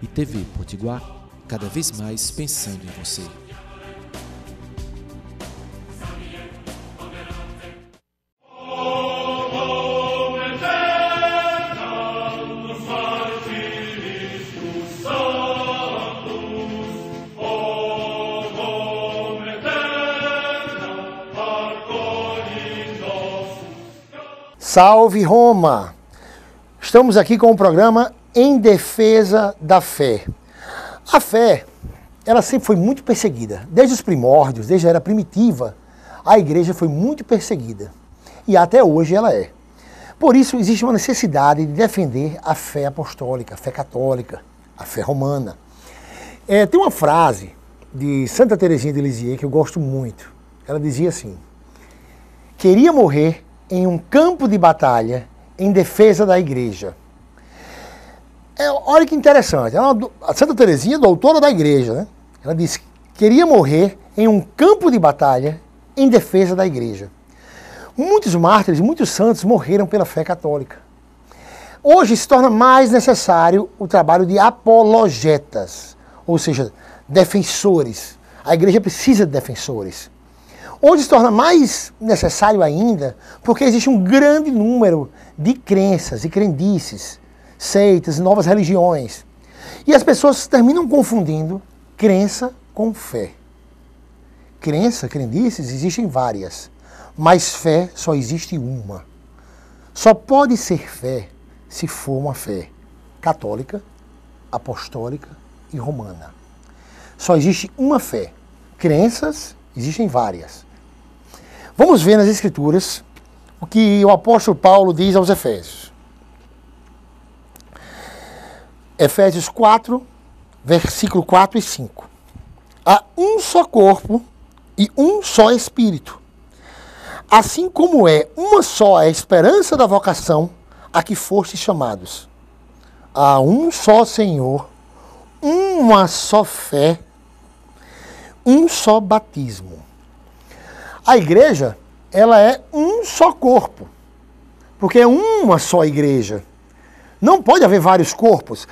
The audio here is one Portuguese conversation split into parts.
e TV Potiguar, cada vez mais pensando em você. Salve Roma! Estamos aqui com o programa Em Defesa da Fé. A fé, ela sempre foi muito perseguida. Desde os primórdios, desde a era primitiva, a igreja foi muito perseguida. E até hoje ela é. Por isso existe uma necessidade de defender a fé apostólica, a fé católica, a fé romana. Tem uma frase de Santa Teresinha de Lisieux que eu gosto muito. Ela dizia assim: queria morrer em um campo de batalha em defesa da igreja. Olha que interessante, a Santa Teresinha é doutora da igreja, né? Ela disse: queria morrer em um campo de batalha em defesa da igreja. Muitos mártires, muitos santos morreram pela fé católica. Hoje se torna mais necessário o trabalho de apologetas, ou seja, defensores. A igreja precisa de defensores. Hoje se torna mais necessário ainda porque existe um grande número de crenças e crendices, seitas e novas religiões. E as pessoas terminam confundindo crença com fé. Crença, crendices, existem várias, mas fé só existe uma. Só pode ser fé se for uma fé católica, apostólica e romana. Só existe uma fé. Crenças existem várias. Vamos ver nas Escrituras o que o apóstolo Paulo diz aos Efésios. Efésios 4, versículo 4 e 5. Há um só corpo e um só Espírito, assim como é uma só a esperança da vocação a que fostes chamados. Há um só Senhor, uma só fé, um só batismo. A igreja, ela é um só corpo, porque é uma só igreja. Não pode haver vários corpos.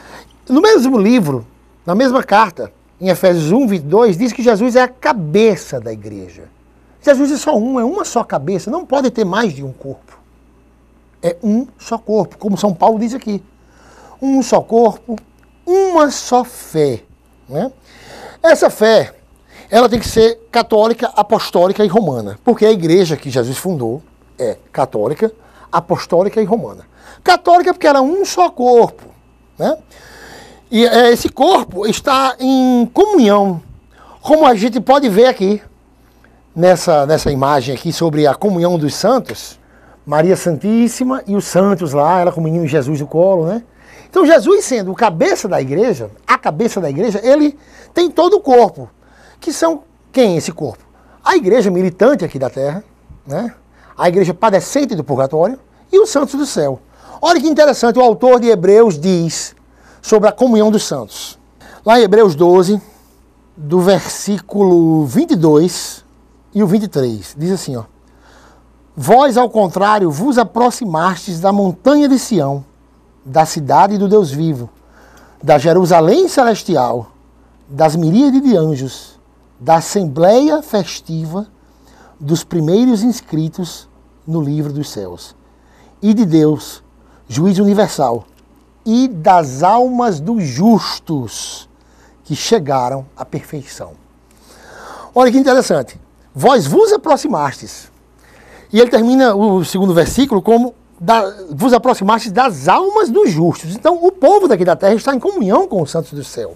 No mesmo livro, na mesma carta, em Efésios 1, 22, diz que Jesus é a cabeça da igreja. Jesus é só um, é uma só cabeça, não pode ter mais de um corpo. É um só corpo, como São Paulo diz aqui. Um só corpo, uma só fé. Né? Essa fé, ela tem que ser católica, apostólica e romana, porque a igreja que Jesus fundou é católica, apostólica e romana. Católica porque ela é um só corpo, né? E esse corpo está em comunhão, como a gente pode ver aqui, nessa imagem aqui sobre a comunhão dos santos, Maria Santíssima e os santos lá, ela com o menino Jesus no colo, né? Então Jesus, sendo o cabeça da igreja, a cabeça da igreja, ele tem todo o corpo. Que são quem esse corpo? A igreja militante aqui da terra, né? A igreja padecente do purgatório e os santos do céu. Olha que interessante, o autor de Hebreus diz sobre a comunhão dos santos. Lá em Hebreus 12, do versículo 22 e o 23, diz assim, ó: vós, ao contrário, vos aproximastes da montanha de Sião, da cidade do Deus vivo, da Jerusalém celestial, das miríades de anjos, da assembleia festiva dos primeiros inscritos no livro dos céus, e de Deus, juiz universal, e das almas dos justos que chegaram à perfeição. Olha que interessante. Vós vos aproximastes. E ele termina o segundo versículo como vos aproximastes das almas dos justos. Então o povo daqui da terra está em comunhão com os santos do céu.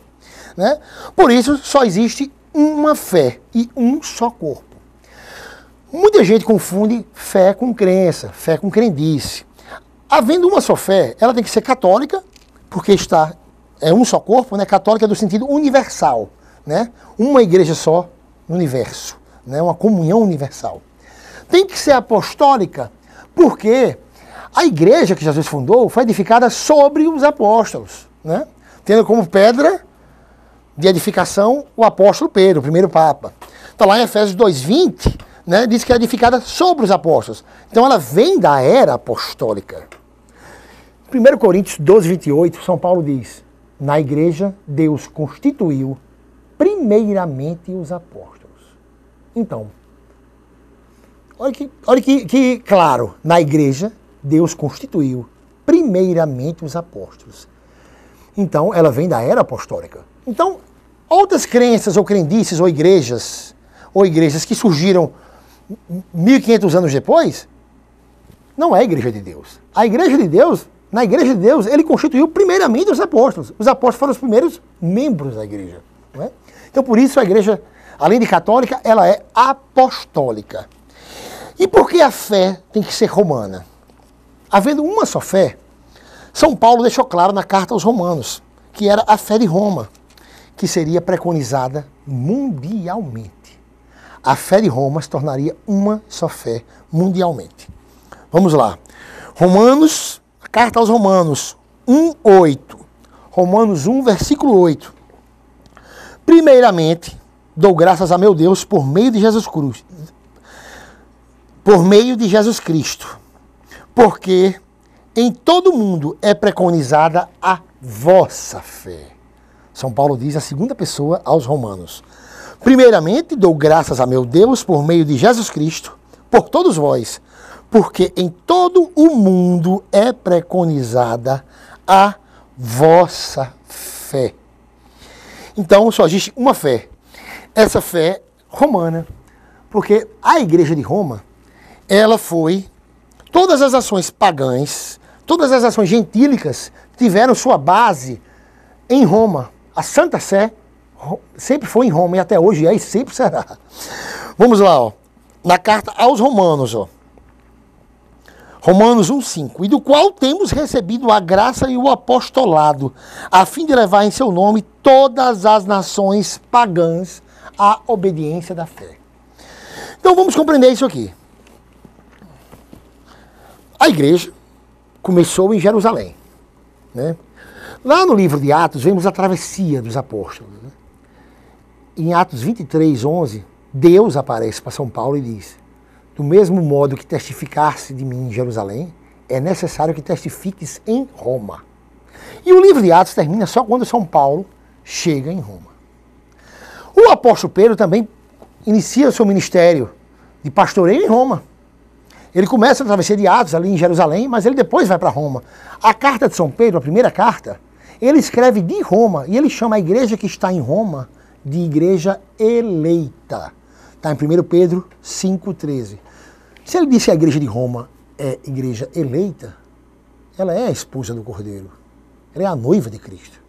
Né? Por isso só existe uma fé e um só corpo. Muita gente confunde fé com crença, fé com crendice. Havendo uma só fé, ela tem que ser católica, porque é um só corpo, né? Católica do sentido universal, né? Uma igreja só no universo, né? Uma comunhão universal. Tem que ser apostólica, porque a igreja que Jesus fundou foi edificada sobre os apóstolos, né? Tendo como pedra de edificação o apóstolo Pedro, o primeiro papa. Então lá em Efésios 2:20, né, diz que é edificada sobre os apóstolos. Então ela vem da era apostólica. 1 Coríntios 12:28, São Paulo diz: Na igreja, Deus constituiu primeiramente os apóstolos. Então, olha que claro, na igreja, Deus constituiu primeiramente os apóstolos. Então, ela vem da era apostólica. Então, outras crenças ou crendices ou igrejas que surgiram 1500 anos depois, não é a igreja de Deus. A igreja de Deus, na igreja de Deus, ele constituiu primeiramente os apóstolos. Os apóstolos foram os primeiros membros da igreja. Não é? Então, por isso, a igreja, além de católica, ela é apostólica. E por que a fé tem que ser romana? Havendo uma só fé, São Paulo deixou claro na carta aos Romanos que era a fé de Roma, que seria preconizada mundialmente. A fé de Roma se tornaria uma só fé mundialmente. Vamos lá. Romanos, carta aos Romanos 1:8. Romanos 1, versículo 8. Primeiramente, dou graças a meu Deus por meio de Jesus Cristo. Por meio de Jesus Cristo. Porque em todo mundo é preconizada a vossa fé. São Paulo diz a segunda pessoa aos Romanos. Primeiramente, dou graças a meu Deus por meio de Jesus Cristo, por todos vós, porque em todo o mundo é preconizada a vossa fé. Então, só existe uma fé. Essa fé romana. Porque a igreja de Roma, ela foi... Todas as ações pagãs, todas as ações gentílicas tiveram sua base em Roma. A Santa Sé sempre foi em Roma e até hoje é e sempre será. Vamos lá, ó. Na carta aos Romanos, ó. Romanos 1:5. E do qual temos recebido a graça e o apostolado, a fim de levar em seu nome todas as nações pagãs à obediência da fé. Então vamos compreender isso aqui. A igreja começou em Jerusalém. Né? Lá no livro de Atos, vemos a travessia dos apóstolos. Né? Em Atos 23:11, Deus aparece para São Paulo e diz: do mesmo modo que testificaste de mim em Jerusalém, é necessário que testifiques em Roma. E o livro de Atos termina só quando São Paulo chega em Roma. O apóstolo Pedro também inicia seu ministério de pastoreio em Roma. Ele começa a travessia de Atos ali em Jerusalém, mas ele depois vai para Roma. A carta de São Pedro, a primeira carta, ele escreve de Roma e ele chama a igreja que está em Roma de igreja eleita. Está em 1 Pedro 5:13. Se ele disse que a igreja de Roma é igreja eleita, ela é a esposa do Cordeiro. Ela é a noiva de Cristo.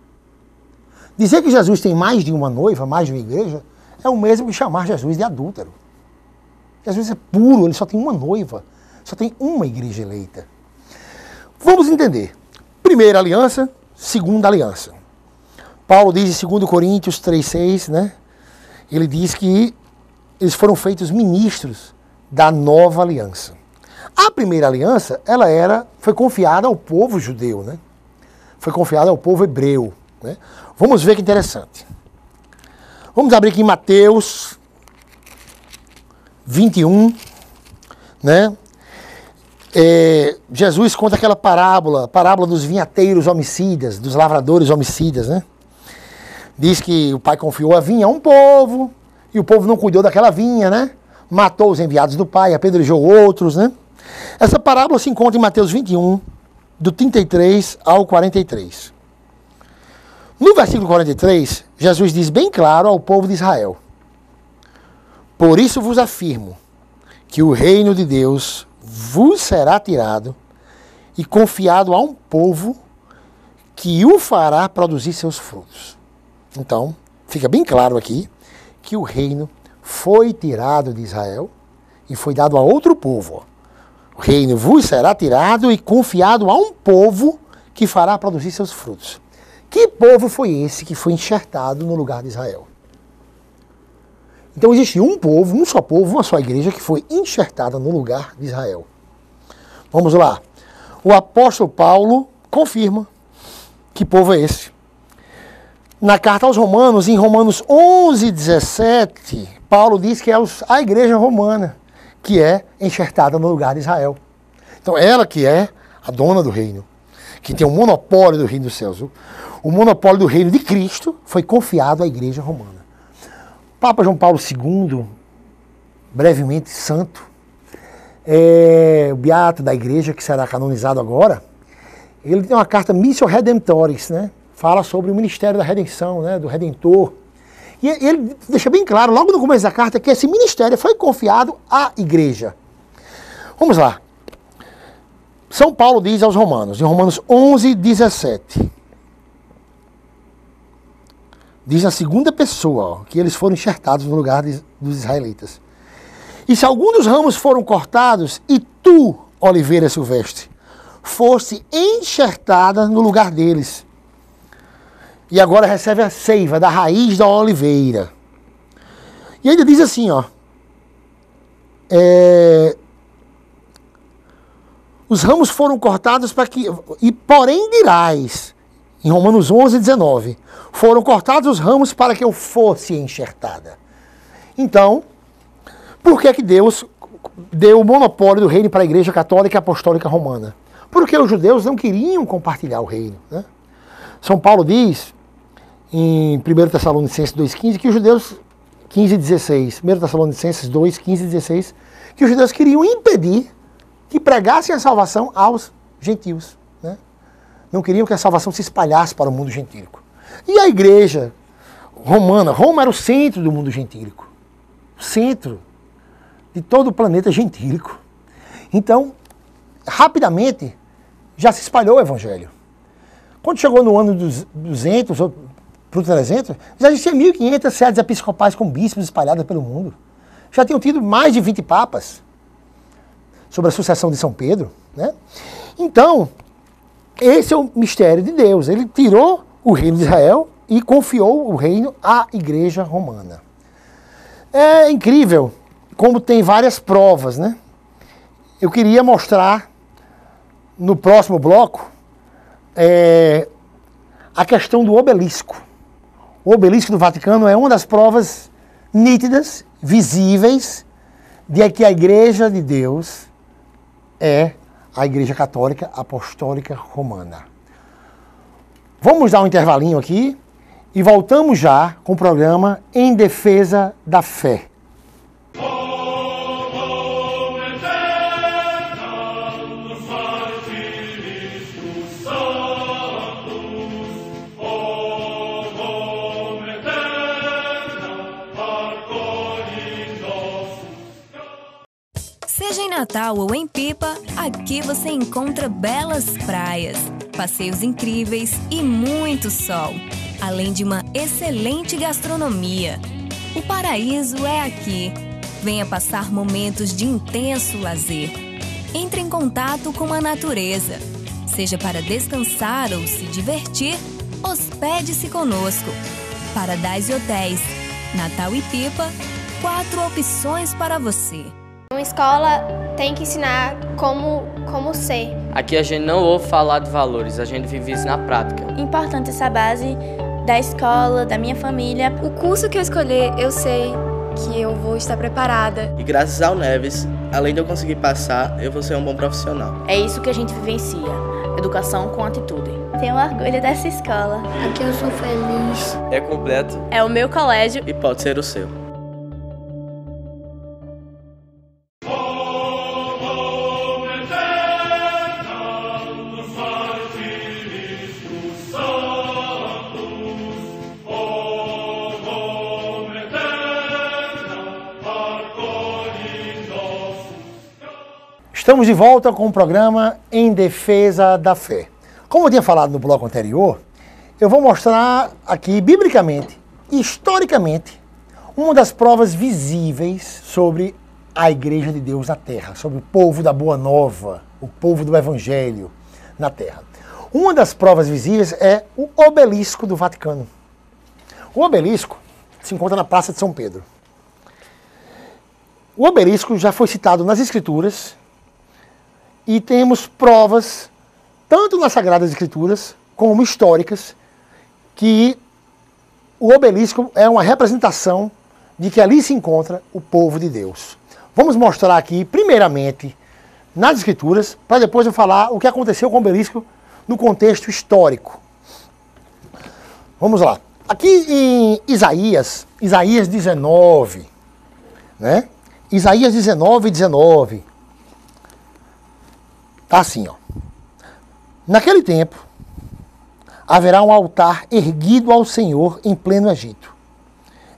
Dizer que Jesus tem mais de uma noiva, mais de uma igreja, é o mesmo que chamar Jesus de adúltero. Jesus é puro, ele só tem uma noiva. Só tem uma igreja eleita. Vamos entender. Primeira aliança, segunda aliança. Paulo diz em 2 Coríntios 3:6, né? Ele diz que eles foram feitos ministros da nova aliança. A primeira aliança, foi confiada ao povo judeu, né? Foi confiada ao povo hebreu, né? Vamos ver que interessante. Vamos abrir aqui em Mateus 21, né? Jesus conta aquela parábola dos vinhateiros homicidas, dos lavradores homicidas, né? Diz que o pai confiou a vinha a um povo, e o povo não cuidou daquela vinha, né? Matou os enviados do pai, apedrejou outros, né? Essa parábola se encontra em Mateus 21, do 33 ao 43. No versículo 43, Jesus diz bem claro ao povo de Israel: por isso vos afirmo que o reino de Deus vos será tirado e confiado a um povo que o fará produzir seus frutos. Então, fica bem claro aqui que o reino foi tirado de Israel e foi dado a outro povo. O reino vos será tirado e confiado a um povo que fará produzir seus frutos. Que povo foi esse que foi enxertado no lugar de Israel? Então existe um povo, um só povo, uma só igreja que foi enxertada no lugar de Israel. Vamos lá. O apóstolo Paulo confirma que povo é esse. Na carta aos Romanos, em Romanos 11:17, Paulo diz que é a igreja romana que é enxertada no lugar de Israel. Então ela que é a dona do reino, que tem o monopólio do reino dos céus. O monopólio do reino de Cristo foi confiado à Igreja Romana. Papa João Paulo II, brevemente santo, o beato da igreja, que será canonizado agora, ele tem uma carta Missio Redemptoris, né? Fala sobre o ministério da redenção, né? Do Redentor. E ele deixa bem claro, logo no começo da carta, que esse ministério foi confiado à igreja. Vamos lá. São Paulo diz aos Romanos, em Romanos 11, 17. Diz na segunda pessoa, ó, que eles foram enxertados no lugar dos israelitas. E se algum dos ramos foram cortados, e tu, oliveira silvestre, fosse enxertada no lugar deles. E agora recebe a seiva da raiz da oliveira. E ainda diz assim, ó. Os ramos foram cortados para que... E porém dirás, em Romanos 11, 19, foram cortados os ramos para que eu fosse enxertada. Então, por que Deus deu o monopólio do reino para a Igreja Católica e Apostólica Romana? Porque os judeus não queriam compartilhar o reino, né? São Paulo diz, em 1 Tessalonicenses 2,15, que os judeus, 15,16, 1 Tessalonicenses 2, 15 e 16, que os judeus queriam impedir que pregassem a salvação aos gentios, né? Não queriam que a salvação se espalhasse para o mundo gentílico. E a igreja romana, Roma era o centro do mundo gentílico, o centro de todo o planeta gentílico. Então, rapidamente, já se espalhou o evangelho. Quando chegou no ano dos 200 ou para o 300, já existia 1.500 sedes episcopais com bispos espalhadas pelo mundo. Já tinham tido mais de 20 papas sobre a sucessão de São Pedro, né? Então, esse é o mistério de Deus. Ele tirou o reino de Israel e confiou o reino à Igreja Romana. É incrível como tem várias provas, né? Eu queria mostrar no próximo bloco a questão do obelisco. O obelisco do Vaticano é uma das provas nítidas, visíveis, de que a Igreja de Deus é a Igreja Católica Apostólica Romana. Vamos dar um intervalinho aqui e voltamos já com o programa Em Defesa da Fé. Seja em Natal ou em Pipa, aqui você encontra belas praias, passeios incríveis e muito sol, além de uma excelente gastronomia. O paraíso é aqui. Venha passar momentos de intenso lazer. Entre em contato com a natureza. Seja para descansar ou se divertir, hospede-se conosco. Paradise Hotéis, Natal e Pipa, 4 opções para você. Uma escola tem que ensinar como ser. Aqui a gente não ouve falar de valores, a gente vive isso na prática. Importante essa base da escola, da minha família. O curso que eu escolher, eu sei que eu vou estar preparada. E graças ao Neves, além de eu conseguir passar, eu vou ser um bom profissional. É isso que a gente vivencia, educação com atitude. Tenho orgulho dessa escola. Aqui eu sou feliz. É completo. É o meu colégio. E pode ser o seu. Estamos de volta com o programa Em Defesa da Fé. Como eu tinha falado no bloco anterior, eu vou mostrar aqui, biblicamente, historicamente, uma das provas visíveis sobre a Igreja de Deus na Terra, sobre o povo da Boa Nova, o povo do Evangelho na Terra. Uma das provas visíveis é o obelisco do Vaticano. O obelisco se encontra na Praça de São Pedro. O obelisco já foi citado nas Escrituras e temos provas, tanto nas Sagradas Escrituras como históricas, que o obelisco é uma representação de que ali se encontra o povo de Deus. Vamos mostrar aqui, primeiramente, nas Escrituras, para depois eu falar o que aconteceu com o obelisco no contexto histórico. Vamos lá. Aqui em Isaías 19, né? Isaías 19. Tá assim, ó. Naquele tempo, haverá um altar erguido ao Senhor em pleno Egito.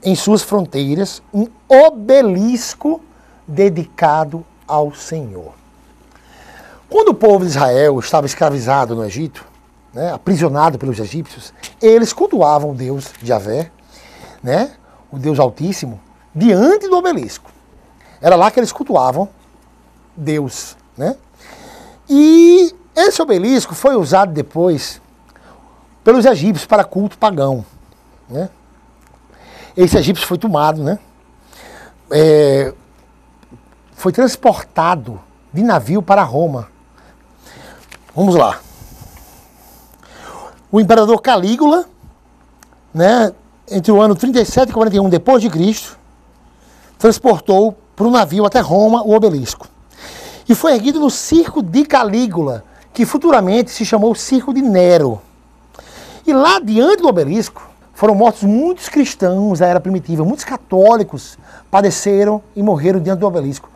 Em suas fronteiras, um obelisco dedicado ao Senhor. Quando o povo de Israel estava escravizado no Egito, né, aprisionado pelos egípcios, eles cultuavam o Deus Javé, né, o Deus Altíssimo, diante do obelisco. Era lá que eles cultuavam Deus, né? E esse obelisco foi usado depois pelos egípcios para culto pagão, né? Esse egípcio foi tomado, né? Foi transportado de navio para Roma. Vamos lá. O imperador Calígula, né, entre o ano 37 e 41 depois de Cristo, transportou para um navio até Roma o obelisco. E foi erguido no Circo de Calígula, que futuramente se chamou Circo de Nero. E lá diante do obelisco foram mortos muitos cristãos da era primitiva, muitos católicos padeceram e morreram diante do obelisco.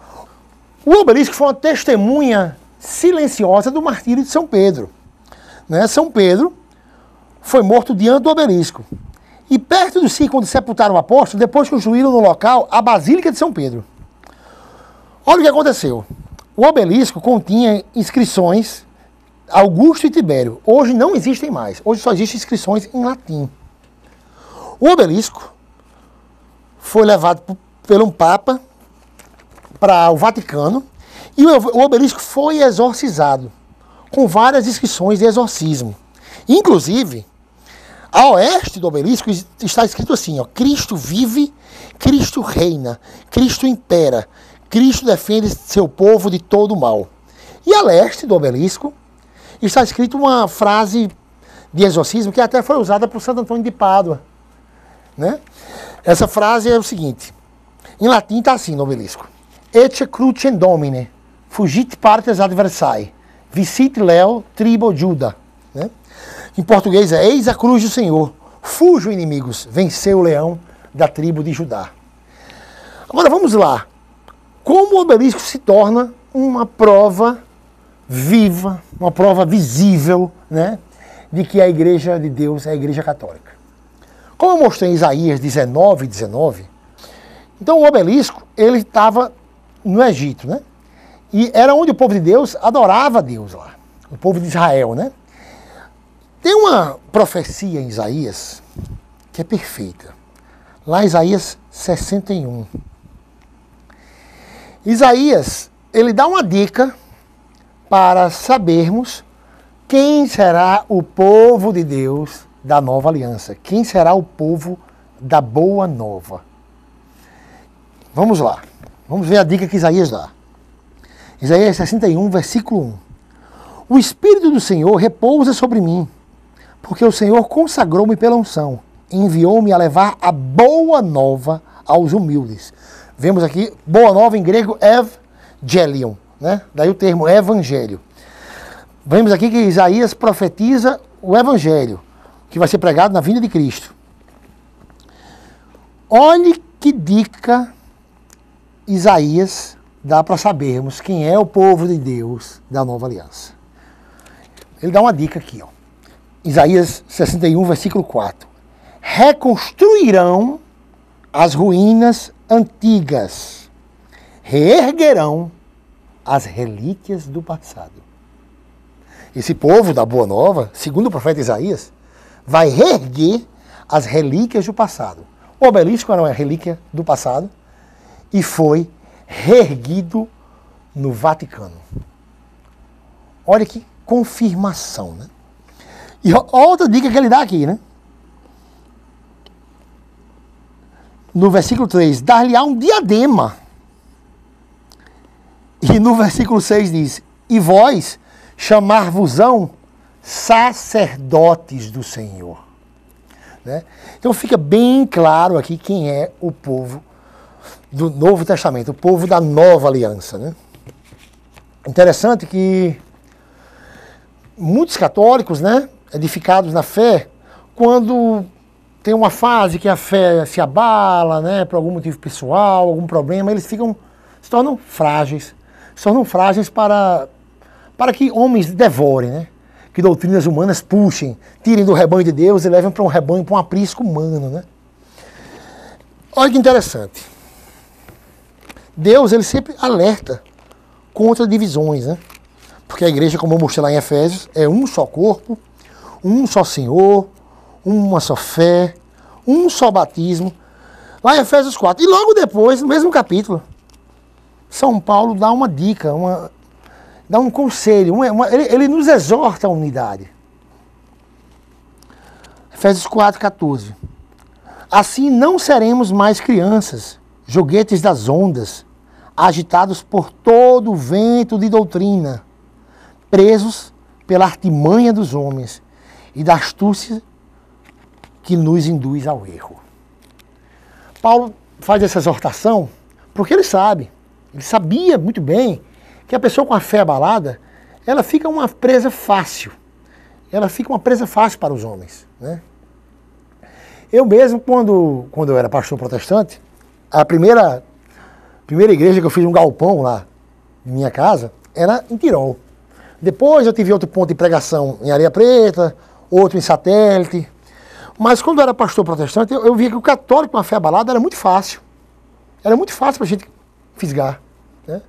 O obelisco foi uma testemunha silenciosa do martírio de São Pedro, né? São Pedro foi morto diante do obelisco. E perto do circo onde sepultaram o apóstolo, depois construíram no local a Basílica de São Pedro. Olha o que aconteceu. O obelisco continha inscrições Augusto e Tibério. Hoje não existem mais. Hoje só existem inscrições em latim. O obelisco foi levado por um papa para o Vaticano e o obelisco foi exorcizado com várias inscrições de exorcismo. Inclusive, a oeste do obelisco está escrito assim, ó: Cristo vive, Cristo reina, Cristo impera, Cristo defende seu povo de todo o mal. E a leste do obelisco está escrito uma frase de exorcismo que até foi usada por Santo Antônio de Pádua, né? Essa frase é o seguinte, em latim está assim no obelisco: Ecce crucem Domine, fugit partes adversae, vicit leo tribo Juda, né? Em português é: eis a cruz do Senhor, fujam inimigos, venceu o leão da tribo de Judá. Agora vamos lá. Como o obelisco se torna uma prova viva, uma prova visível, né, de que a Igreja de Deus é a Igreja Católica. Como eu mostrei em Isaías 19, então o obelisco, ele estava no Egito, né? E era onde o povo de Deus adorava a Deus lá, o povo de Israel, né? Tem uma profecia em Isaías que é perfeita. Lá em Isaías 61. Isaías, ele dá uma dica para sabermos quem será o povo de Deus da nova aliança. Quem será o povo da boa nova. Vamos lá. Vamos ver a dica que Isaías dá. Isaías 61, versículo 1. O Espírito do Senhor repousa sobre mim, porque o Senhor consagrou-me pela unção e enviou-me a levar a boa nova aos humildes. Vemos aqui, boa nova em grego, evangelion, né? Daí o termo evangelho. Vemos aqui que Isaías profetiza o evangelho, que vai ser pregado na vinda de Cristo. Olhe que dica Isaías dá para sabermos quem é o povo de Deus da nova aliança. Ele dá uma dica aqui, ó. Isaías 61, versículo 4. Reconstruirão as ruínas antigas, reerguerão as relíquias do passado. Esse povo da Boa Nova, segundo o profeta Isaías, vai reerguer as relíquias do passado. O obelisco era uma relíquia do passado e foi reerguido no Vaticano. Olha que confirmação, né? E outra dica que ele dá aqui, né? No versículo 3, dar-lhe-á um diadema. E no versículo 6 diz, e vós chamar-vos-ão sacerdotes do Senhor. Né? Então fica bem claro aqui quem é o povo do Novo Testamento, o povo da nova aliança. Né? Interessante que muitos católicos, né, edificados na fé, quando tem uma fase que a fé se abala, né, por algum motivo pessoal, algum problema, eles se tornam frágeis. Se tornam frágeis para que homens devorem, né? Que doutrinas humanas puxem, tirem do rebanho de Deus e levem para um rebanho, para um aprisco humano, né? Olha que interessante. Deus, ele sempre alerta contra divisões, né? Porque a igreja, como eu mostrei lá em Efésios, é um só corpo, um só Senhor, uma só fé, um só batismo. Lá em Efésios 4. E logo depois, no mesmo capítulo, São Paulo dá uma dica, dá um conselho, ele nos exorta à unidade. Efésios 4:14. Assim não seremos mais crianças, joguetes das ondas, agitados por todo o vento de doutrina, presos pela artimanha dos homens e da astúcia que nos induz ao erro. Paulo faz essa exortação porque ele sabia muito bem que a pessoa com a fé abalada, ela fica uma presa fácil. Ela fica uma presa fácil para os homens, né? Eu mesmo, quando eu era pastor protestante, a primeira igreja que eu fiz um galpão lá em minha casa era em Tirol. Depois eu tive outro ponto de pregação em Areia Preta, outro em Satélite. Mas quando eu era pastor protestante, eu via que o católico com a fé abalada era muito fácil. Era muito fácil para a gente fisgar, né?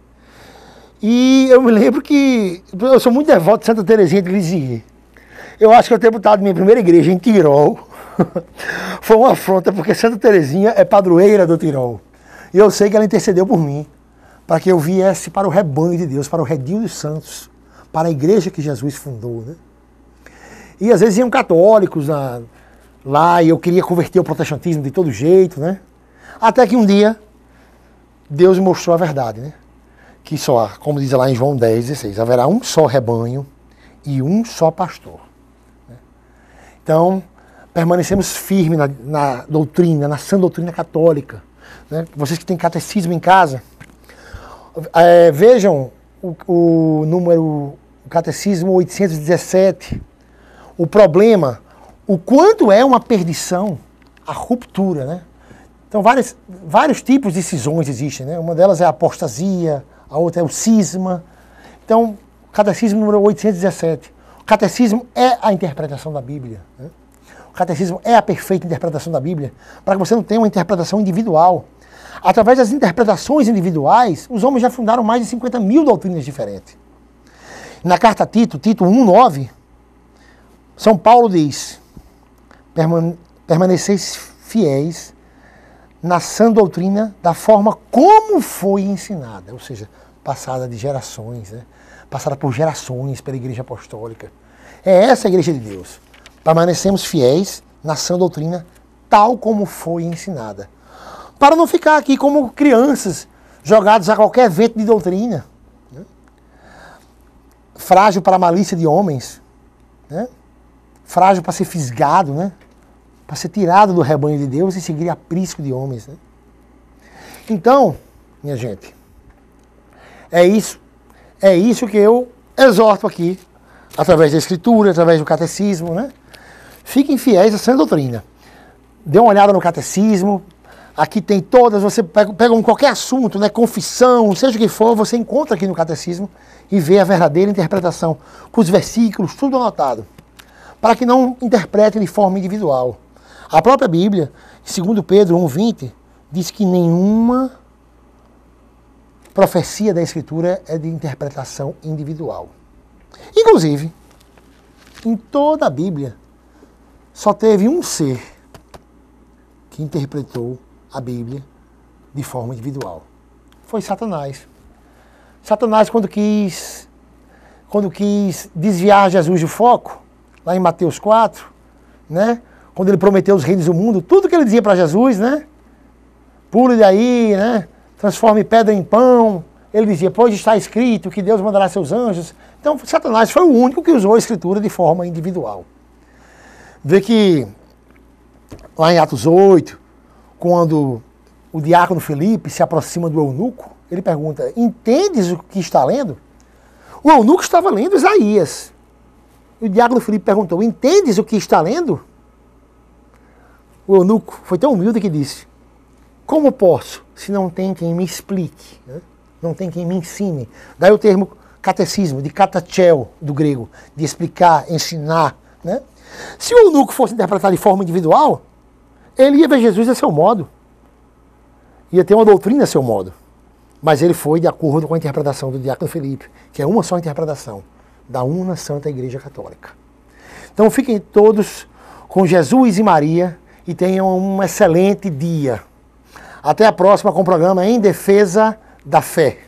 E eu me lembro que eu sou muito devoto de Santa Teresinha de Lisieux. Eu acho que eu ter botado minha primeira igreja em Tirol foi uma afronta, porque Santa Teresinha é padroeira do Tirol. E eu sei que ela intercedeu por mim, para que eu viesse para o rebanho de Deus, para o redil dos santos, para a igreja que Jesus fundou, né? E às vezes iam católicos lá e eu queria converter o protestantismo de todo jeito, né? Até que um dia Deus me mostrou a verdade, né? Que só, como diz lá em João 10:16, haverá um só rebanho e um só pastor. Então, permanecemos firmes na doutrina, na sã doutrina católica, né? Vocês que têm catecismo em casa, vejam o catecismo 817, o problema, o quanto é uma perdição, a ruptura, né? Então, vários tipos de cisões existem, né? Uma delas é a apostasia, a outra é o cisma. Então, catecismo número 817. O catecismo é a interpretação da Bíblia, né? O catecismo é a perfeita interpretação da Bíblia, para que você não tenha uma interpretação individual. Através das interpretações individuais, os homens já fundaram mais de 50 mil doutrinas diferentes. Na carta a Tito, Tito 1:9, São Paulo diz: permaneceis fiéis na sã doutrina da forma como foi ensinada, ou seja, passada de gerações, né? Passada por gerações pela Igreja Apostólica. É essa a Igreja de Deus. Permanecemos fiéis na sã doutrina tal como foi ensinada. Para não ficar aqui como crianças jogados a qualquer vento de doutrina, né? Frágil para a malícia de homens, né? Frágil para ser fisgado, né? Para ser tirado do rebanho de Deus e seguir aprisco de homens, né? Então, minha gente, é isso que eu exorto aqui, através da Escritura, através do catecismo, né? Fiquem fiéis à sã doutrina. Dê uma olhada no catecismo. Aqui tem todas, você pega qualquer assunto, né? Confissão, seja o que for, você encontra aqui no catecismo e vê a verdadeira interpretação, com os versículos, tudo anotado, para que não interpretem de forma individual. A própria Bíblia, 2 Pedro 1:20, diz que nenhuma profecia da Escritura é de interpretação individual. Inclusive, em toda a Bíblia, só teve um ser que interpretou a Bíblia de forma individual. Foi Satanás. Satanás, quando quis desviar Jesus do foco, lá em Mateus 4, né? Quando ele prometeu os reinos do mundo, tudo que ele dizia para Jesus, né? Pule daí, né? Transforme pedra em pão. Ele dizia, pois está escrito que Deus mandará seus anjos. Então, Satanás foi o único que usou a Escritura de forma individual. Vê que lá em Atos 8, quando o diácono Felipe se aproxima do eunuco, ele pergunta, entendes o que está lendo? O eunuco estava lendo Isaías. E o diácono Felipe perguntou, entendes o que está lendo? O eunuco foi tão humilde que disse: como posso, se não tem quem me explique, né? Não tem quem me ensine? Daí o termo catecismo, de katachel, do grego, de explicar, ensinar, né? Se o eunuco fosse interpretar de forma individual, ele ia ver Jesus a seu modo, ia ter uma doutrina a seu modo, mas ele foi de acordo com a interpretação do diácono Felipe, que é uma só interpretação da Una Santa Igreja Católica. Então fiquem todos com Jesus e Maria e tenham um excelente dia. Até a próxima com o programa Em Defesa da Fé.